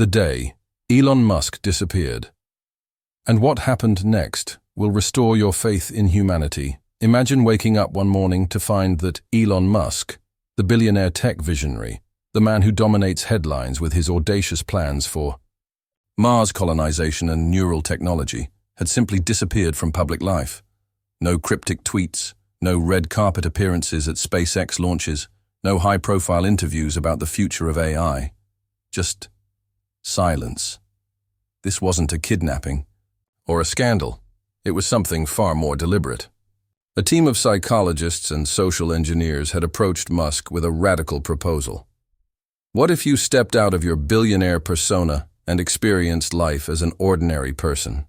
The day Elon Musk disappeared. And what happened next will restore your faith in humanity. Imagine waking up one morning to find that Elon Musk, the billionaire tech visionary, the man who dominates headlines with his audacious plans for Mars colonization and neural technology, had simply disappeared from public life. No cryptic tweets, no red carpet appearances at SpaceX launches, no high-profile interviews about the future of AI. Just silence. This wasn't a kidnapping or a scandal. It was something far more deliberate. A team of psychologists and social engineers had approached Musk with a radical proposal. What if you stepped out of your billionaire persona and experienced life as an ordinary person?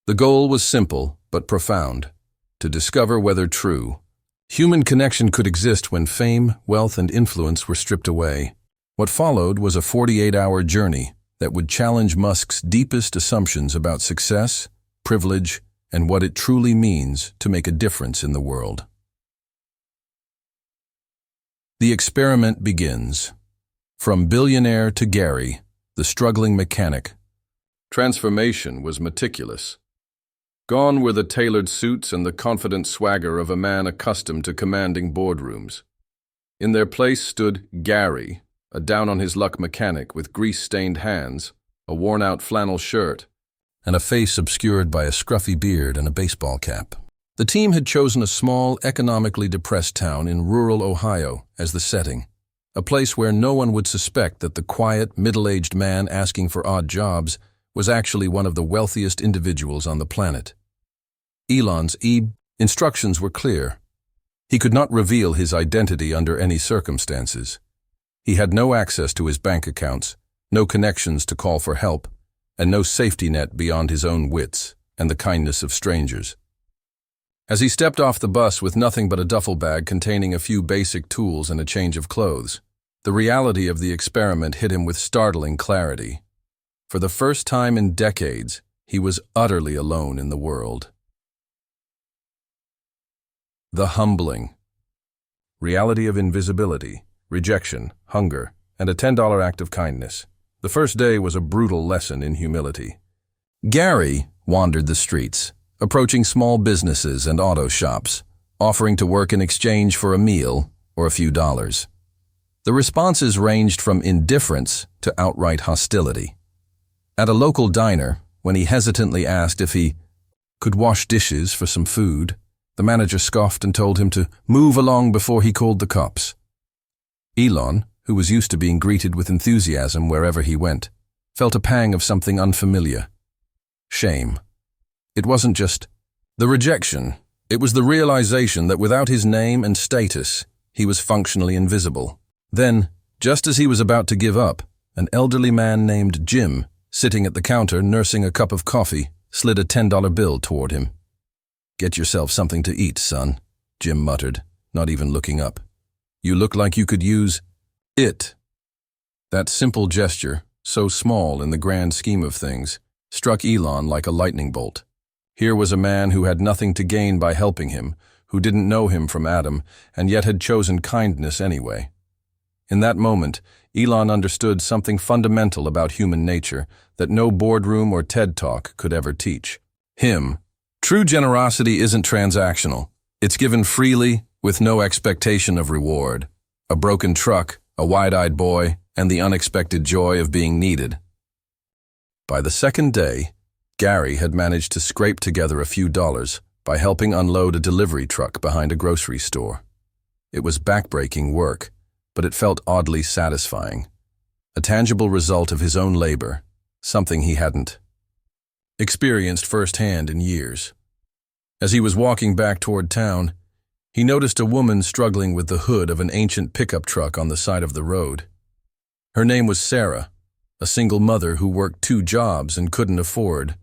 The goal was simple but profound: to discover whether true human connection could exist when fame, wealth, and influence were stripped away. What followed was a 48-hour journey that would challenge Musk's deepest assumptions about success, privilege, and what it truly means to make a difference in the world. The experiment begins. From billionaire to Gary, the struggling mechanic. Transformation was meticulous. Gone were the tailored suits and the confident swagger of a man accustomed to commanding boardrooms. In their place stood Gary, a down-on-his-luck mechanic with grease-stained hands, a worn-out flannel shirt, and a face obscured by a scruffy beard and a baseball cap. The team had chosen a small, economically depressed town in rural Ohio as the setting, a place where no one would suspect that the quiet, middle-aged man asking for odd jobs was actually one of the wealthiest individuals on the planet. Elon's instructions were clear. He could not reveal his identity under any circumstances. He had no access to his bank accounts, no connections to call for help, and no safety net beyond his own wits and the kindness of strangers. As he stepped off the bus with nothing but a duffel bag containing a few basic tools and a change of clothes, the reality of the experiment hit him with startling clarity. For the first time in decades, he was utterly alone in the world. The humbling reality of invisibility, rejection, hunger, and a $10 act of kindness. The first day was a brutal lesson in humility. Gary wandered the streets, approaching small businesses and auto shops, offering to work in exchange for a meal or a few dollars. The responses ranged from indifference to outright hostility. At a local diner, when he hesitantly asked if he could wash dishes for some food, the manager scoffed and told him to move along before he called the cops. Elon, who was used to being greeted with enthusiasm wherever he went, felt a pang of something unfamiliar. Shame. It wasn't just the rejection. It was the realization that without his name and status, he was functionally invisible. Then, just as he was about to give up, an elderly man named Jim, sitting at the counter nursing a cup of coffee, slid a $10 bill toward him. "Get yourself something to eat, son," Jim muttered, not even looking up. "You look like you could use it." That simple gesture, so small in the grand scheme of things, struck Elon like a lightning bolt. Here was a man who had nothing to gain by helping him, who didn't know him from Adam, and yet had chosen kindness anyway. In that moment, Elon understood something fundamental about human nature that no boardroom or TED Talk could ever teach him. True generosity isn't transactional. It's given freely, with no expectation of reward. A broken truck, a wide-eyed boy, and the unexpected joy of being needed. By the second day, Gary had managed to scrape together a few dollars by helping unload a delivery truck behind a grocery store. It was backbreaking work, but it felt oddly satisfying. A tangible result of his own labor, something he hadn't experienced firsthand in years. As he was walking back toward town, he noticed a woman struggling with the hood of an ancient pickup truck on the side of the road. Her name was Sarah, a single mother who worked 2 jobs and couldn't afford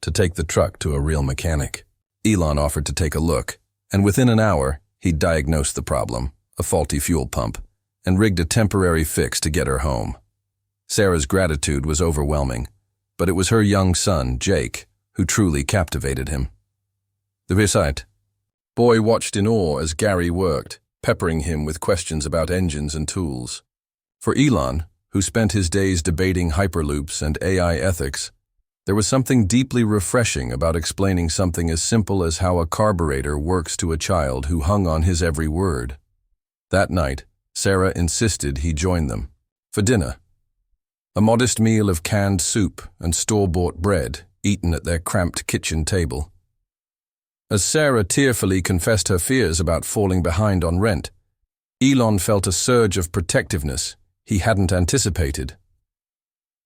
to take the truck to a real mechanic. Elon offered to take a look, and within an hour, he'd diagnosed the problem, a faulty fuel pump, and rigged a temporary fix to get her home. Sarah's gratitude was overwhelming, but it was her young son, Jake, who truly captivated him. The boy watched in awe as Gary worked, peppering him with questions about engines and tools. For Elon, who spent his days debating hyperloops and AI ethics, there was something deeply refreshing about explaining something as simple as how a carburetor works to a child who hung on his every word. That night, Sarah insisted he join them for dinner. A modest meal of canned soup and store-bought bread, eaten at their cramped kitchen table. As Sarah tearfully confessed her fears about falling behind on rent, Elon felt a surge of protectiveness he hadn't anticipated.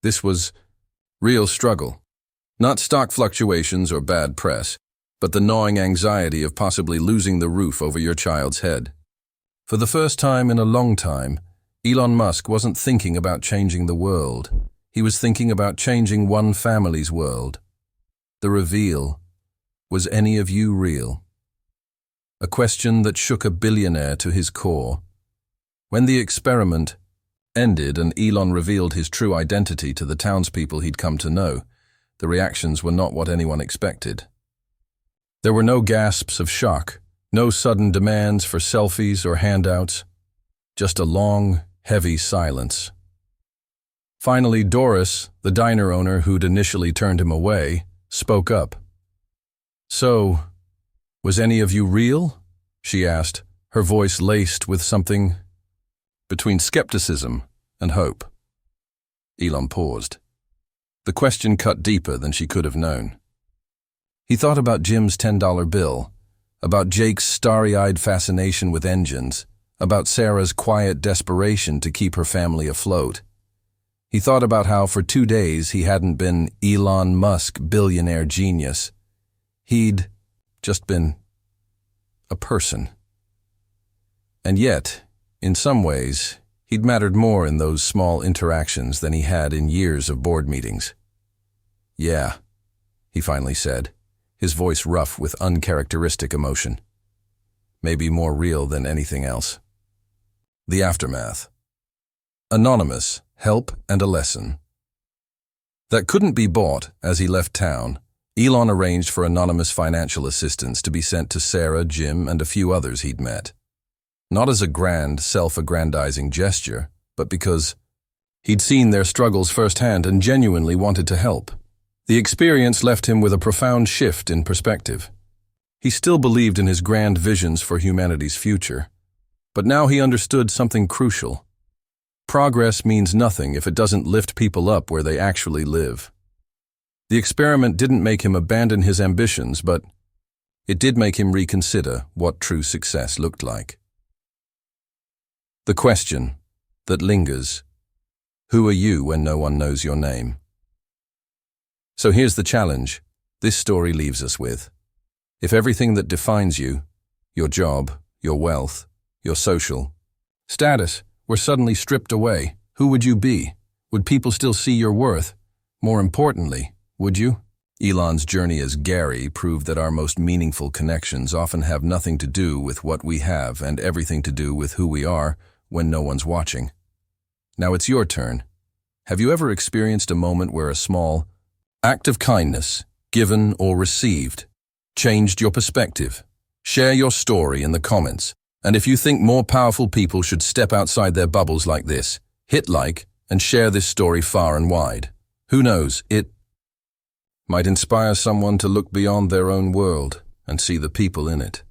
This was real struggle. Not stock fluctuations or bad press, but the gnawing anxiety of possibly losing the roof over your child's head. For the first time in a long time, Elon Musk wasn't thinking about changing the world. He was thinking about changing one family's world. The reveal: was any of you real? A question that shook a billionaire to his core. When the experiment ended and Elon revealed his true identity to the townspeople he'd come to know, the reactions were not what anyone expected. There were no gasps of shock, no sudden demands for selfies or handouts, just a long, heavy silence. Finally, Doris, the diner owner who'd initially turned him away, spoke up. "So, was any of you real?" she asked, her voice laced with something between skepticism and hope. Elon paused. The question cut deeper than she could have known. He thought about Jim's $10 bill, about Jake's starry-eyed fascination with engines, about Sarah's quiet desperation to keep her family afloat. He thought about how for 2 days he hadn't been Elon Musk, billionaire genius. He'd just been a person. And yet, in some ways, he'd mattered more in those small interactions than he had in years of board meetings. "Yeah," he finally said, his voice rough with uncharacteristic emotion. "Maybe more real than anything else." The aftermath. Anonymous, help and a lesson. That couldn't be bought. As he left town, Elon arranged for anonymous financial assistance to be sent to Sarah, Jim, and a few others he'd met. Not as a grand, self-aggrandizing gesture, but because he'd seen their struggles firsthand and genuinely wanted to help. The experience left him with a profound shift in perspective. He still believed in his grand visions for humanity's future, but now he understood something crucial. Progress means nothing if it doesn't lift people up where they actually live. The experiment didn't make him abandon his ambitions, but it did make him reconsider what true success looked like. The question that lingers: who are you when no one knows your name? So here's the challenge this story leaves us with. If everything that defines you, your job, your wealth, your social status, were suddenly stripped away, who would you be? Would people still see your worth? More importantly, would you? Elon's journey as Gary proved that our most meaningful connections often have nothing to do with what we have and everything to do with who we are when no one's watching. Now it's your turn. Have you ever experienced a moment where a small act of kindness, given or received, changed your perspective? Share your story in the comments. And if you think more powerful people should step outside their bubbles like this, hit like and share this story far and wide. Who knows, it might inspire someone to look beyond their own world and see the people in it.